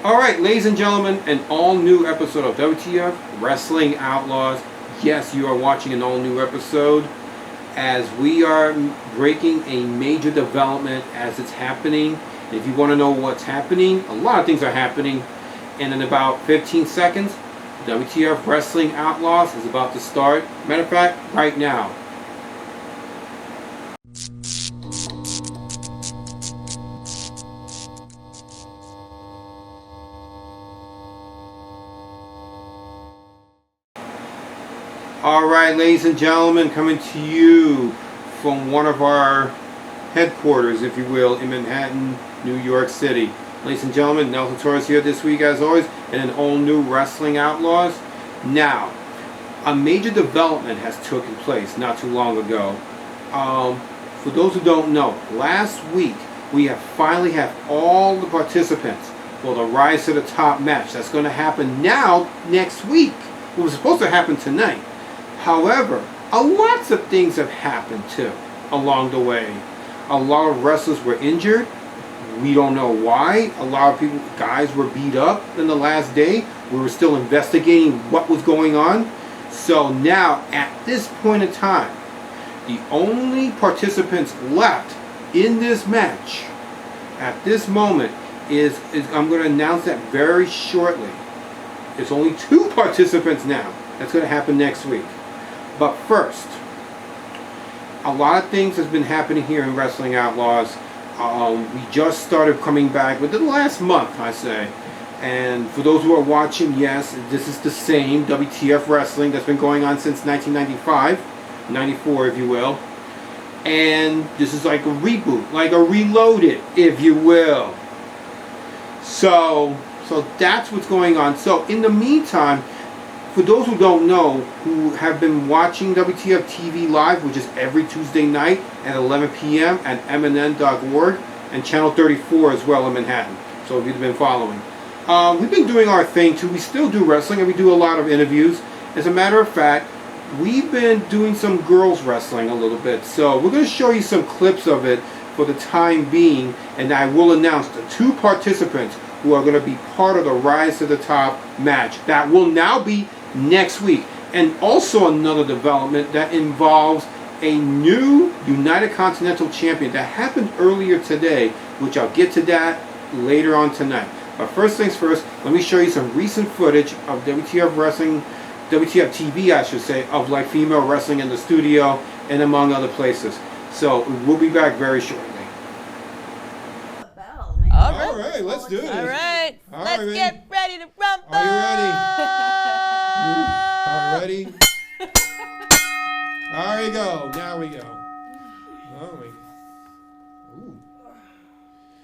Alright, ladies and gentlemen, an all-new episode of WTF Wrestling Outlaws. Yes, you are watching an all-new episode as we are breaking a major development as it's happening. And if you want to know what's happening, a lot of things are happening. And in about 15 seconds, WTF Wrestling Outlaws is about to start. Matter of fact, right now. Alright, ladies and gentlemen, coming to you from one of our headquarters, if you will, in Manhattan, New York City. Ladies and gentlemen, Nelson Torres here this week, as always, and an all-new Wrestling Outlaws. Now, a major development has taken place not too long ago. For those who don't know, last week we have finally have all the participants for the Rise to the Top match. That's going to happen now, next week. It was supposed to happen tonight. However, lots of things have happened too along the way. A lot of wrestlers were injured. We don't know why. A lot of people, guys were beat up in the last day. We were still investigating what was going on. So now, at this point in time, the only participants left in this match at this moment is I'm going to announce that very shortly. There's only 2 participants now. That's going to happen next week. But first, a lot of things has been happening here in Wrestling Outlaws. We just started coming back within the last month, I say. And for those who are watching, yes, this is the same WTF Wrestling that's been going on since 1995, 94 if you will. And this is like a reboot, like a reloaded, if you will. So that's what's going on. So in the meantime, for those who don't know, who have been watching WTF TV Live, which is every Tuesday night at 11 p.m. at mnn.org and Channel 34 as well in Manhattan. So if you've been following. We've been doing our thing too. We still do wrestling and we do a lot of interviews. As a matter of fact, we've been doing some girls wrestling a little bit. So we're going to show you some clips of it for the time being. And I will announce the 2 participants who are going to be part of the Rise to the Top match. That will now be next week. And also another development that involves a new Unitedcontinental Champion that happened earlier today, which I'll get to that later on tonight. But first things first, let me show you some recent footage of WTF Wrestling, WTF TV I should say, of like female wrestling in the studio and among other places. So we'll be back very shortly. All right, let's do this. All right, let's right, get ready to rumble. Are you ready? Ready? There we go. Now we go. Oh my. Ooh.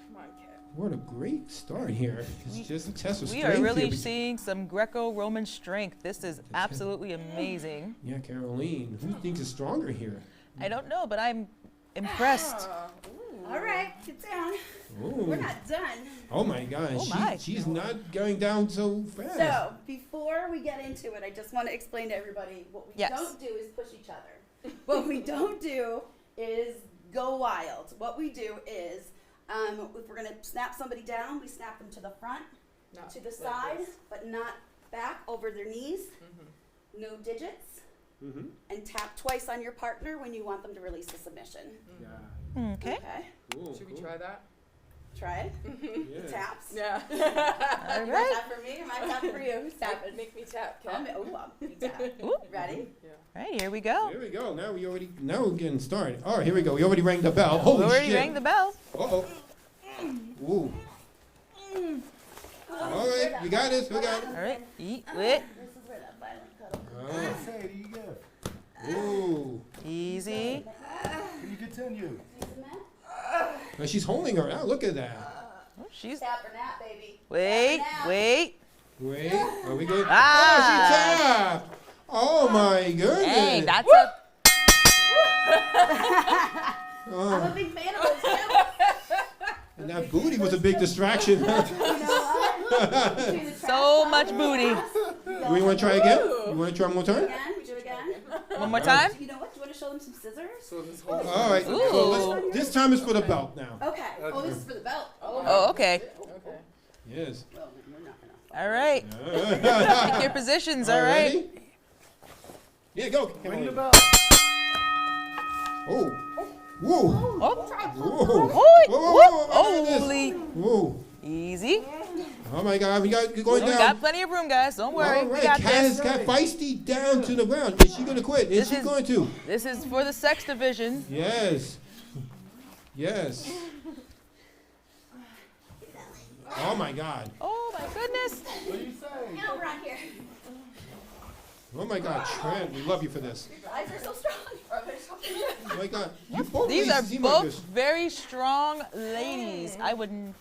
Come on, Kat. What a great start here. It's just a test of We strength are really here. seeing some Greco-Roman strength. This is absolutely amazing. Yeah, Caroline. Who thinks is stronger here? I don't know, but I'm impressed. All right, get down. Ooh. We're not done. Oh my gosh. Oh my. She's not going down so fast. So, before we get into it, I just want to explain to everybody what we Yes. don't do is push each other. What we don't do is go wild. What we do is, if we're going to snap somebody down, we snap them to the front, to the side, but not back over their knees. Mm-hmm. No digits. Mm-hmm. And tap twice on your partner when you want them to release the submission. Yeah. Okay. Cool. Should we try that? Try it. Yeah. Taps. Yeah. All You right. tap for me, or I tap for you? Who's tapping? Make me tap, Oh, Kat. you tap. Ooh. Ready? Yeah. All right, here we go. Here we go. Now we're getting started. All right, here we go. We already rang the bell. Holy We already shit. rang the bell. Uh-oh. Ooh. All right, you got this. We got it. All right, eat it. This is where that violent cuddle. Oh. Say, do you go? Ooh. Easy. Can you continue? Now she's holding her out. Look at that. Oh, she's. Tap or nap, baby. Wait, wait. Wait. Are we good? Ah. Oh, she tapped. Oh my goodness. Hey, that's a. I'm Oh. a big fan of those too. And that booty was a big distraction. You know what? Between the So trash much towel booty. and the ass, We want to try again? You want to try one more time? Again, we do it again. One more time. You know what? Do you want to show them some scissors? So this whole All right. Ooh. So this time is for the belt now. Okay. Oh, this is for the belt. Oh, okay. Okay. Yes. Well, we're All right. Take your positions. All right. Ready? Yeah, go. Ring the bell. Oh. Whoa. Oh. Whoa. Whoa. Holy. Whoa. Easy. Oh my God, we got going We down. got plenty of room, guys. Don't worry. All We right, got Kat this. has got feisty down to the ground. Is she going to quit? Is she going to? This is for the sex division. Yes. Yes. Oh my God. Oh my goodness. What do you say? Get over on here. Oh my God, Trent, we love you for this. Your eyes are so strong. Oh my God. You both These really are seem both like this. very strong ladies. I wouldn't.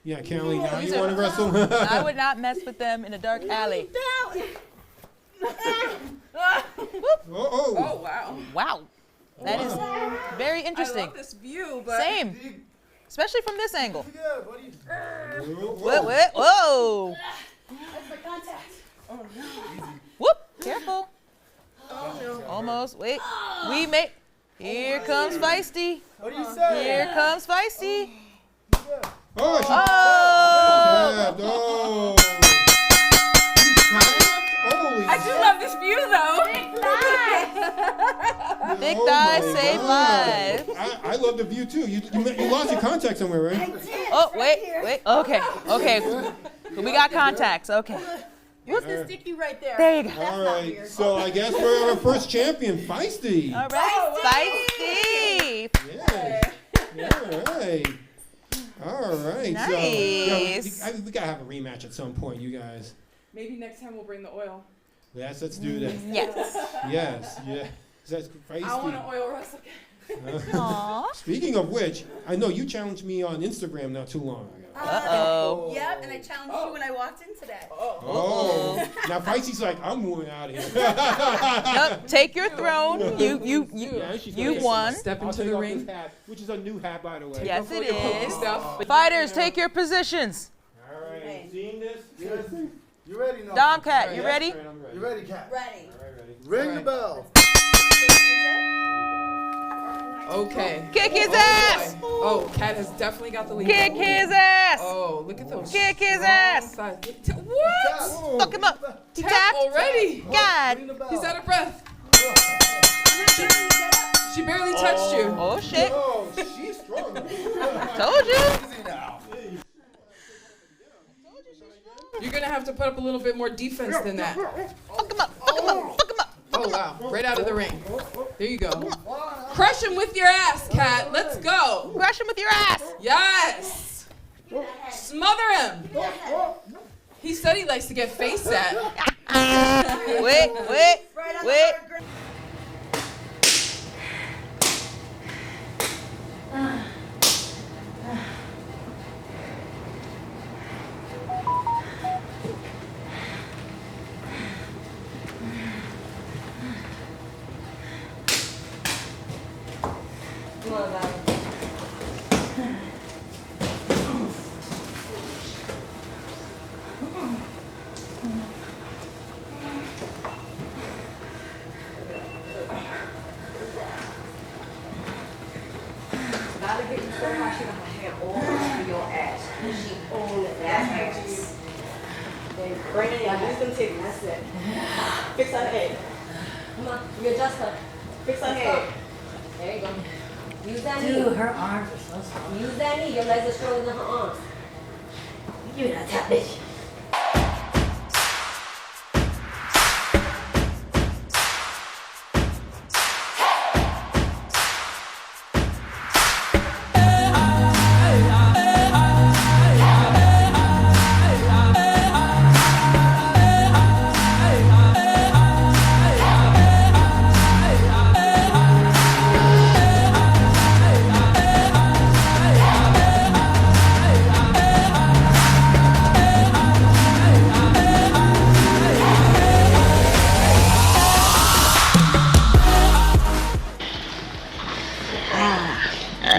Yeah, Caroline, now These you are- want to wrestle? I would not mess with them in a dark alley. Oh. Wow. Wow. That is very I interesting. love this view, but Same. Especially from this angle. Yeah, what do you Whoa. That's for contact. Whoop. Careful. oh no. Almost. Wait. We made. Here comes Feisty. What do you say? Here comes Feisty. Oh, she Oh. tapped. Oh. Holy I do love this view though. Big Oh thighs my save God. lives. I love the view too. You lost your contact somewhere, right? Oh, wait. Okay. We got contacts. Okay. What's the sticky right there? There you go. All right. So I guess we're our first champion, Feisty. All right. Feisty. Yeah. All right. All right. So, Nice. we gotta have a rematch at some point, you guys. Maybe next time we'll bring the oil. Yes, let's do that. Yes. Yes. That's Feisty. I want to oil wrestle. Aww. Speaking of which, I know you challenged me on Instagram not too long ago. Uh-oh. Yep, and I challenged you when I walked in today. Oh. Now Feisty's like, I'm moving out of here. Nope, take your throne. You Yeah, she's You gonna- won. Step I'll into take the off ring. this hat, which is a new hat, by the way. Yes, it is. Stuff. Fighters, take your positions. All right. Seeing this? Yes. You ready now? Domcat, you ready? I'm ready. You ready, Kat? Ready. All right, ready. Ring the bell. Okay. Kick his ass. Oh, Kat has definitely got the lead. Kick his ass. Oh, look at those. Kick his strong ass. thighs. What? Whoa. Fuck him up. He Tap tapped. already. Ring God. the bell. He's out of breath. She barely touched you. Oh shit. Oh, she's strong. Told you. You're gonna have to put up a little bit more defense than that. Fuck him up. Fuck him up. Fuck him up. Oh wow, right out of the ring. There you go. Crush him with your ass, Kat. Let's go. Crush him with your ass. Yes. Smother him. He said he likes to get face at. Wait. Right on Wait. the hard Gotta get you so high, she got her hair all over your ass. She owned it. That's then bring it in. Who's gonna take it? That's it. Fix her head. Come on, you adjust her. Fix her head. There you go. Use that knee. Dude, her arms are so strong. Use that knee. Your legs are stronger than her arms. You that tap bitch.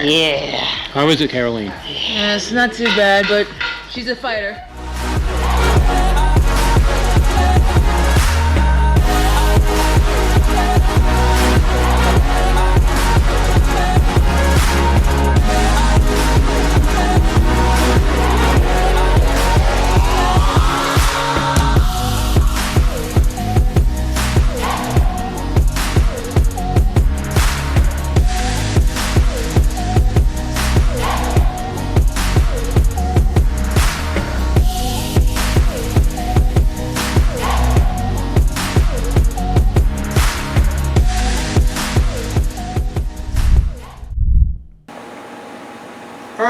Yeah. How is it, Caroline? Yeah, it's not too bad, but she's a fighter.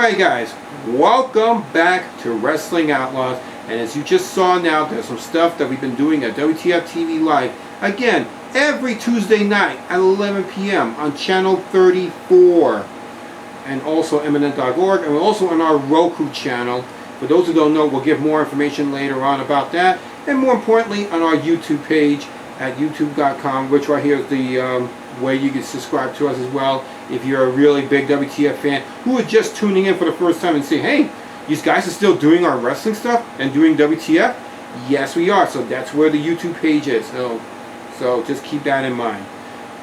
Alright guys, welcome back to Wrestling Outlaws. And as you just saw now, there's some stuff that we've been doing at WTF TV Live. Again, every Tuesday night at 11 p.m. on channel 34. And also eminent.org. And we're also on our Roku channel. For those who don't know, we'll give more information later on about that. And more importantly, on our YouTube page at youtube.com, which right here is the way you can subscribe to us as well. If you're a really big WTF fan who is just tuning in for the first time and say, hey, these guys are still doing our wrestling stuff and doing WTF? Yes, we are. So that's where the YouTube page is. So just keep that in mind.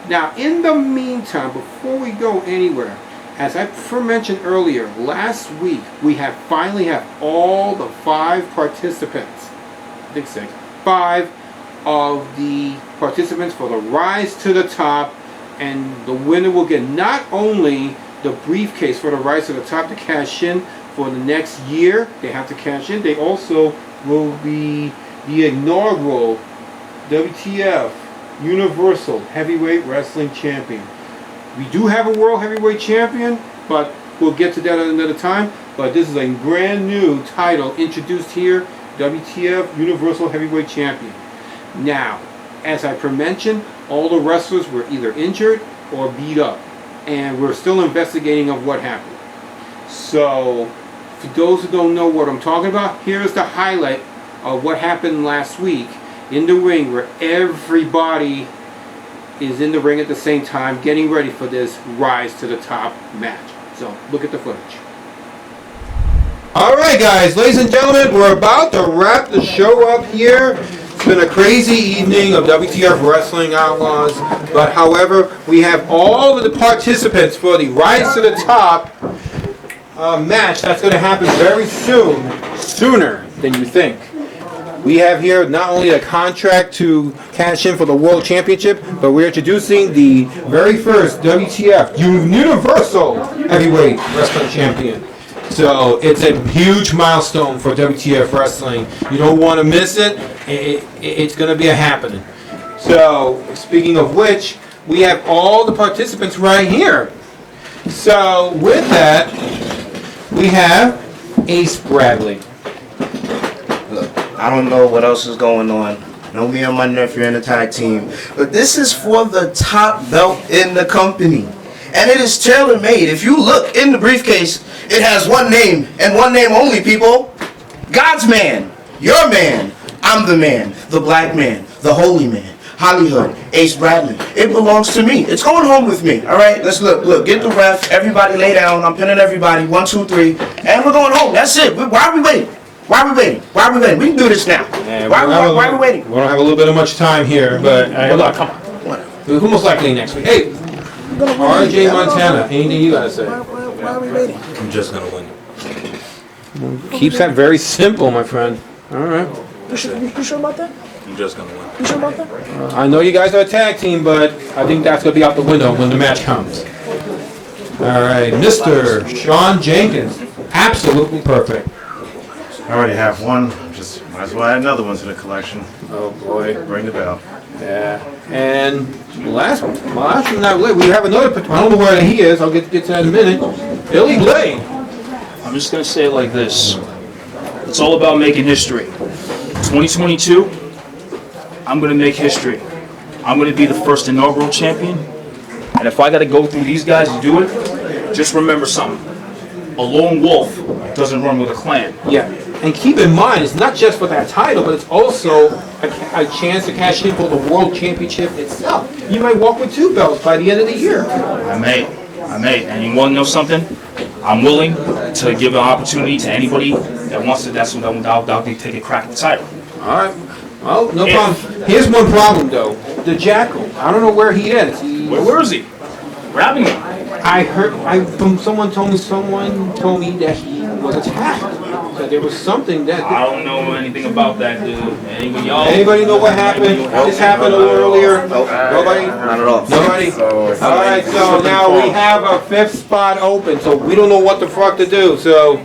Now, in the meantime, before we go anywhere, as I mentioned earlier, last week we finally have all the 5 participants, I think 6, 5 of the participants for the Rise to the Top, and the winner will get not only the briefcase for the Rise to the Top to cash in for the next year, they have to cash in, they also will be the inaugural WTF Universal Heavyweight Wrestling Champion. We do have a World Heavyweight Champion, but we'll get to that at another time. But this is a brand new title introduced here, WTF Universal Heavyweight Champion. Now, as I mentioned, all the wrestlers were either injured or beat up, and we're still investigating of what happened. So, for those who don't know what I'm talking about, here's the highlight of what happened last week in the ring, where everybody is in the ring at the same time getting ready for this Rise to the Top match. So look at the footage. Alright guys, ladies and gentlemen, we're about to wrap the show up here. It's been a crazy evening of WTF Wrestling Outlaws, but however, we have all of the participants for the Rise to the Top match that's going to happen very soon, sooner than you think. We have here not only a contract to cash in for the World Championship, but we're introducing the very first WTF Universal Heavyweight Wrestling Champion. So it's a huge milestone for WTF Wrestling. You don't want to miss it. It's going to be a happening. So speaking of which, we have all the participants right here. So with that, we have Ace Bradley. I don't know what else is going on. No, me and my nephew in the tag team. But this is for the top belt in the company. And it is tailor-made. If you look in the briefcase, it has one name, and one name only, people. God's man. Your man. I'm the man. The black man. The holy man. Hollywood. Ace Bradley. It belongs to me. It's going home with me. Alright? Let's look. Look. Get the ref. Everybody lay down. I'm pinning everybody. 1, 2, 3. And we're going home. That's it. Why are we waiting? Why are we waiting? Why are we waiting? We can do this now. Why are we waiting? We don't have a little bit of much time here, but look, come on. Who most likely next week? Hey, RJ Montana. Anything you gotta say? Why are we waiting? I'm just gonna win. Keeps that very simple, my friend. All right. You sure about that? I'm just gonna win. You sure about that? I know you guys are a tag team, but I think that's gonna be out the window when the match comes. All right, Mr. Sean Jenkins. Absolutely perfect. I already have one. Just might as well add another one to the collection. Oh boy. Ring the bell. Yeah. And last but not least, we have another. I don't know where he is. I'll get to that in a minute. Billy Blade. I'm just gonna say it like this. It's all about making history. 2022, I'm gonna make history. I'm gonna be the first inaugural champion. And if I gotta go through these guys to do it, just remember something. A lone wolf doesn't run with a clan. Yeah. And keep in mind, it's not just for that title, but it's also a chance to cash in for the World Championship itself. You might walk with 2 belts by the end of the year. I may. And you want to know something? I'm willing to give an opportunity to anybody that wants to. That's what I'll take a crack at the title. All right. Well, no problem. Here's one problem, though. The Jackal. I don't know where he is. Where is he? Grabbing me. I heard. Someone told me that he was attacked. That there was something that. I don't know anything about that, dude. Anybody know what happened? This happened a little earlier. Nobody. Not at all. Nobody. All right. So now we have a 5th spot open. So we don't know what the fuck to do. So.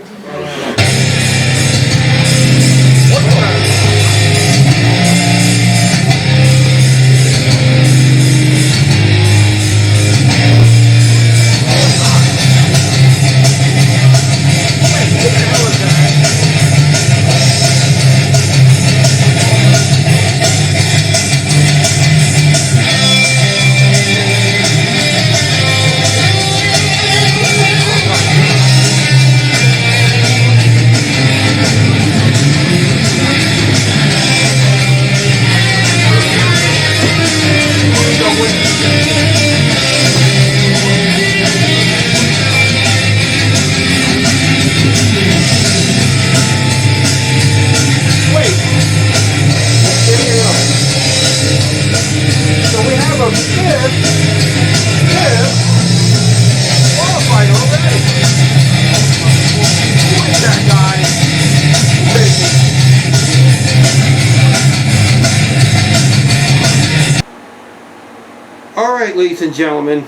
right, ladies and gentlemen.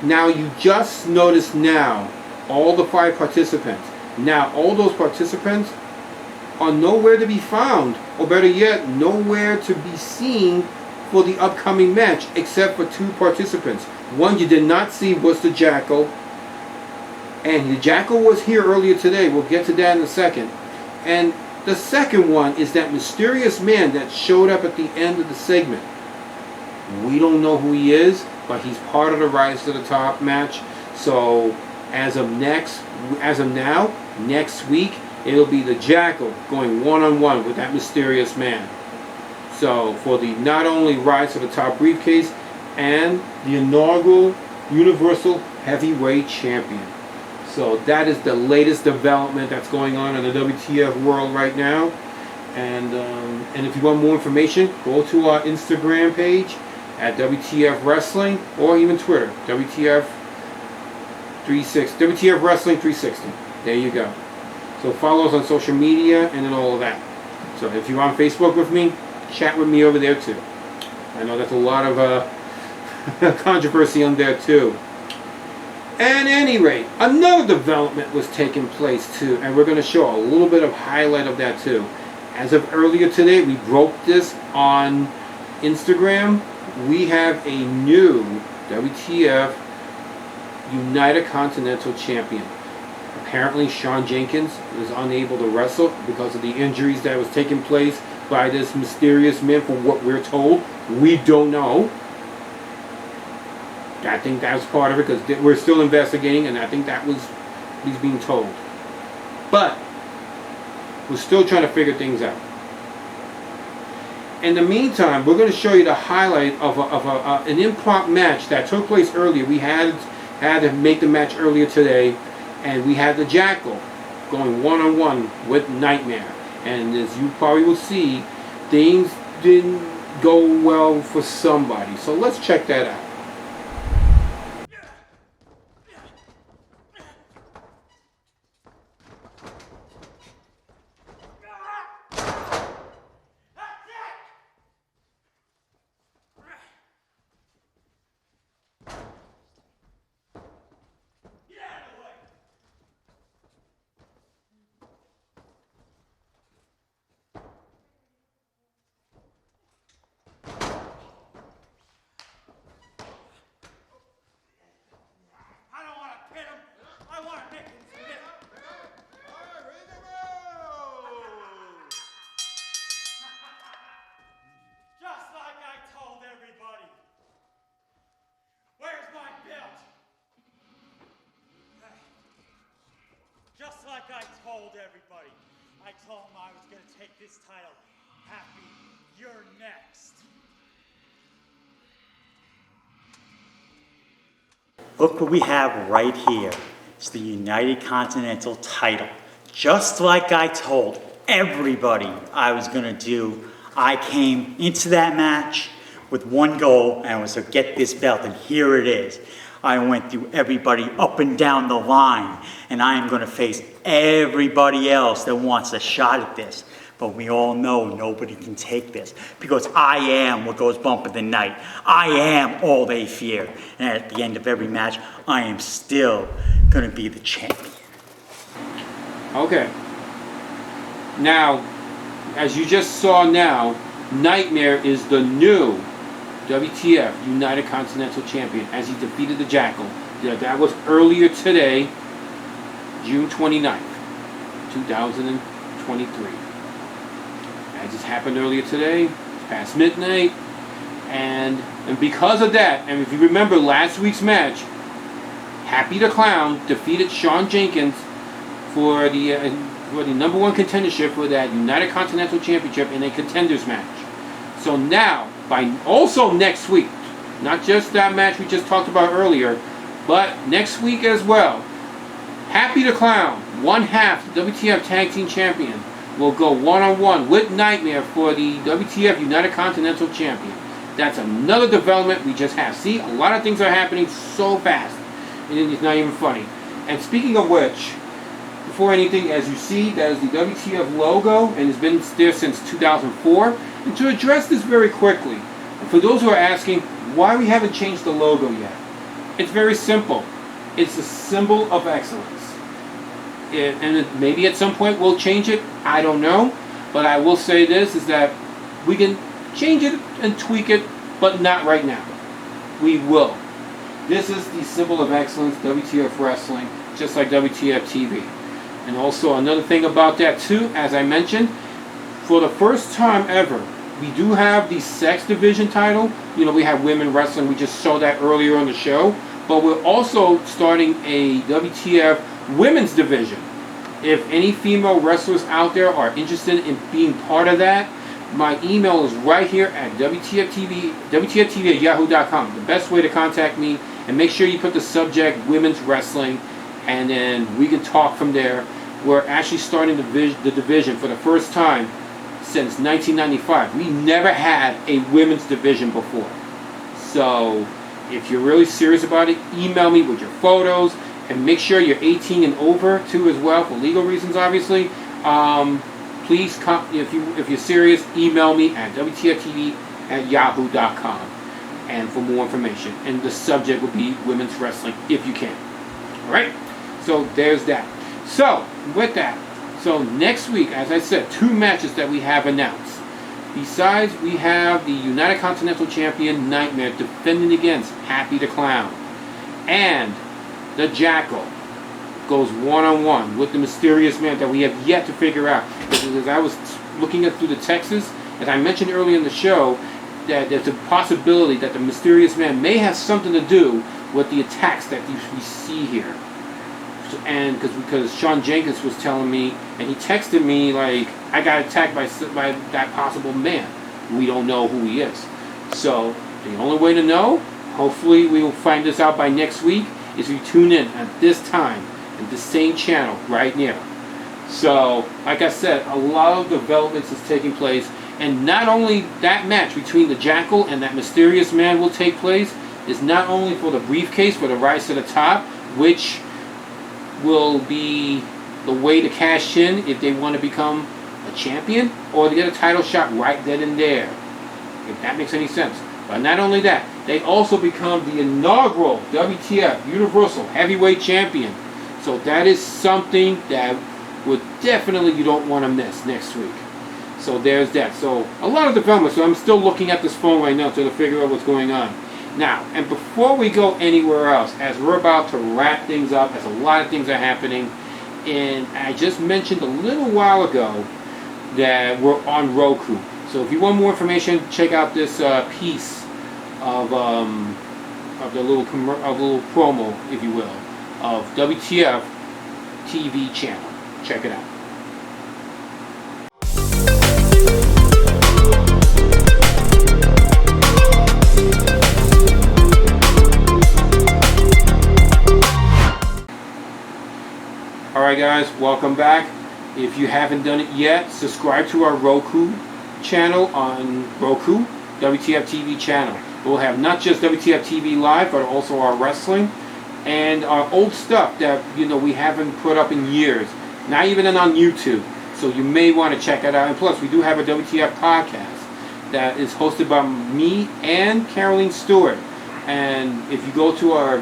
Now you just noticed now all the 5 participants. Now all those participants are nowhere to be found, or better yet, nowhere to be seen for the upcoming match, except for 2 participants. One you did not see was the Jackal, and the Jackal was here earlier today. We'll get to that in a second. And the second one is that mysterious man that showed up at the end of the segment. We don't know who he is, but he's part of the Rise to the Top match. So as of now, next week, it'll be the Jackal going one-on-one with that mysterious man. So for the not only Rise to the Top briefcase and the inaugural Universal Heavyweight Champion. So that is the latest development that's going on in the WTF world right now. And if you want more information, go to our Instagram page at WTF Wrestling, or even Twitter, WTF Wrestling 360. There you go. So follow us on social media and then all of that. So if you're on Facebook with me, chat with me over there too. I know that's a lot of controversy on there too. At any rate, another development was taking place too, and we're going to show a little bit of highlight of that too. As of earlier today, we broke this on Instagram. We have a new WTF Unitedcontinental Champion. Apparently Shawn Jenkins was unable to wrestle because of the injuries that was taking place by this mysterious man, for what we're told. We don't know. I think that was part of it, because we're still investigating, and I think that was what he's being told. But we're still trying to figure things out. In the meantime, we're going to show you the highlight of an impromptu match that took place earlier. We had to make the match earlier today, and we had the Jackal going one-on-one with Nightmare. And as you probably will see, things didn't go well for somebody. So let's check that out. Just like I told everybody. I told them I was going to take this title. Happy, you're next. Look what we have right here. It's the United Continental title. Just like I told everybody I was going to do. I came into that match with one goal, and it was to get this belt, and here it is. I went through everybody up and down the line, and I am going to face everybody else that wants a shot at this. But we all know nobody can take this, because I am what goes bump of the night. I am all they fear. And at the end of every match, I am still going to be the champion. Okay. Now, as you just saw now, Nightmare is the new WTF United Continental Champion, as he defeated the Jackal. Yeah, that was earlier today, June 29th, 2023. That just happened earlier today, past midnight, and because of that, and if you remember last week's match, Happy the Clown defeated Shawn Jenkins for the number one contendership for that United Continental Championship in a contenders match. So now, also next week, not just that match we just talked about earlier, but next week as well, Happy the Clown, one half WTF Tag Team Champion, will go one-on-one with Nightmare for the WTF United Continental Champion. That's another development we just have. See, a lot of things are happening so fast, and it's not even funny. And speaking of which, before anything, as you see, that is the WTF logo, and it's been there since 2004. And to address this very quickly, for those who are asking, why we haven't changed the logo yet. It's very simple. It's a symbol of excellence. Maybe at some point we'll change it. I don't know. But I will say this, is that we can change it and tweak it, but not right now. We will. This is the symbol of excellence, WTF Wrestling, just like WTF TV. And also another thing about that too, as I mentioned, for the first time ever, we do have the sex division title. You know, we have women wrestling. We just saw that earlier on the show. But we're also starting a WTF women's division. If any female wrestlers out there are interested in being part of that, my email is right here at WTFTV@yahoo.com. The best way to contact me, and make sure you put the subject women's wrestling, and then we can talk from there. We're actually starting the division for the first time since 1995. We never had a women's division before. So if you're really serious about it, email me with your photos, and make sure you're 18 and over too as well, for legal reasons obviously. Please, if you're serious, email me at WTFTV@yahoo.com and for more information. And the subject will be women's wrestling if you can. Alright? So there's that. So, with that, so next week, as I said, 2 matches that we have announced. Besides, we have the United Continental Champion Nightmare defending against Happy the Clown. And the Jackal goes one-on-one with the Mysterious Man that we have yet to figure out. Because I was looking through the texts, as I mentioned earlier in the show, that there's a possibility that the Mysterious Man may have something to do with the attacks that we see here. And because Sean Jenkins was telling me, and he texted me like, I got attacked by that possible man. We don't know who he is. So the only way to know, hopefully we will find this out by next week, is you tune in at this time at the same channel right now. So like I said, a lot of developments is taking place, and not only that match between the Jackal and that Mysterious Man will take place, is not only for the briefcase for the Rise to the Top, which will be the way to cash in if they want to become a champion or to get a title shot right then and there, if that makes any sense. But not only that, they also become the inaugural WTF Universal Heavyweight Champion. So that is something that would definitely you don't want to miss next week. So there's that. So a lot of development. So I'm still looking at this phone right now to figure out what's going on. Now, and before we go anywhere else, as we're about to wrap things up, as a lot of things are happening, and I just mentioned a little while ago that we're on Roku. So if you want more information, check out this piece of the little promo, if you will, of WTF TV channel. Check it out. Alright guys, welcome back. If you haven't done it yet, subscribe to our Roku channel on Roku, WTF TV channel. We'll have not just WTF TV Live, but also our wrestling and our old stuff that we haven't put up in years. Not even on YouTube. So you may want to check it out. And plus, we do have a WTF podcast that is hosted by me and Caroline Stewart. And if you go to our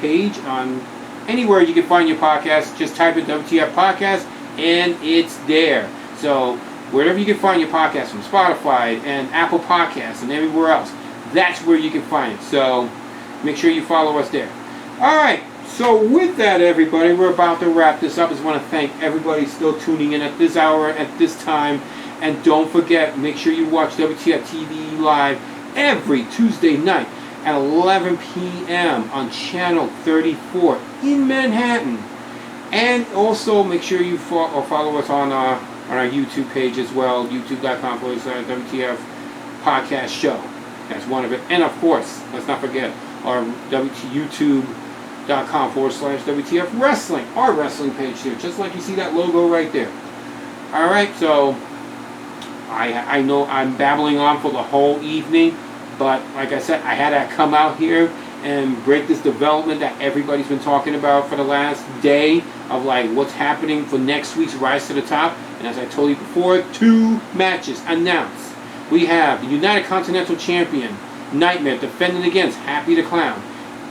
page on anywhere you can find your podcast, just type in WTF Podcast and it's there. So wherever you can find your podcast, from Spotify and Apple Podcasts and everywhere else, that's where you can find it. So make sure you follow us there. Alright, so with that everybody, we're about to wrap this up. I just want to thank everybody still tuning in at this hour, at this time. And don't forget, make sure you watch WTF TV Live every Tuesday night at 11 p.m. on channel 34 in Manhattan. And also make sure you follow us on our YouTube page as well, youtube.com/WTF Podcast Show. That's one of it. And of course, let's not forget our youtube.com/WTF Wrestling, our wrestling page here, just like you see that logo right there. Alright, so I know I'm babbling on for the whole evening, but like I said, I had to come out here and break this development that everybody's been talking about for the last day of like what's happening for next week's Rise to the Top. And as I told you before, 2 matches announced. We have the United Continental Champion Nightmare defending against Happy the Clown.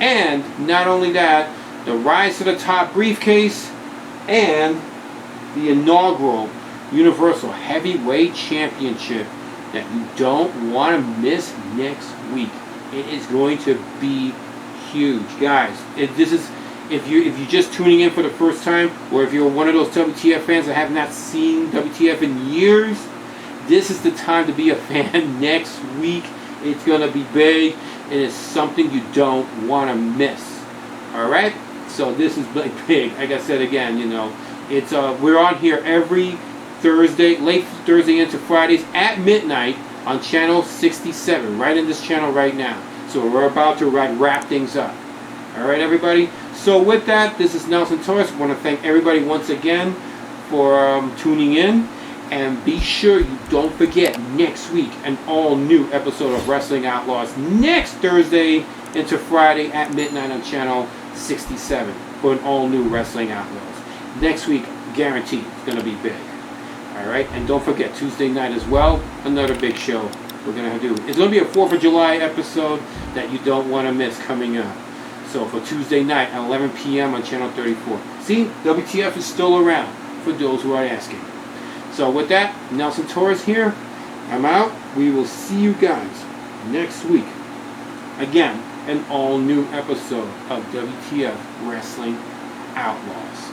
And not only that, the Rise to the Top briefcase and the inaugural Universal Heavyweight Championship that you don't want to miss next week. It is going to be huge, guys. If you're just tuning in for the first time, or if you're one of those WTF fans that have not seen WTF in years, this is the time to be a fan next week. It's going to be big, and it's something you don't want to miss. All right? So this is big. Like I said again, it's we're on here every Thursday, late Thursday into Fridays at midnight on channel 67, right in this channel right now. So we're about to wrap things up. All right, everybody? So with that, this is Nelson Torres. I want to thank everybody once again for tuning in. And be sure you don't forget, next week, an all-new episode of Wrestling Outlaws. Next Thursday into Friday at midnight on channel 67 for an all-new Wrestling Outlaws. Next week, guaranteed, it's going to be big. All right? And don't forget, Tuesday night as well, another big show we're going to do. It's going to be a 4th of July episode that you don't want to miss coming up. So for Tuesday night at 11 p.m. on channel 34. See, WTF is still around for those who are asking. So with that, Nelson Torres here. I'm out. We will see you guys next week. Again, an all-new episode of WTF Wrestling Outlaws.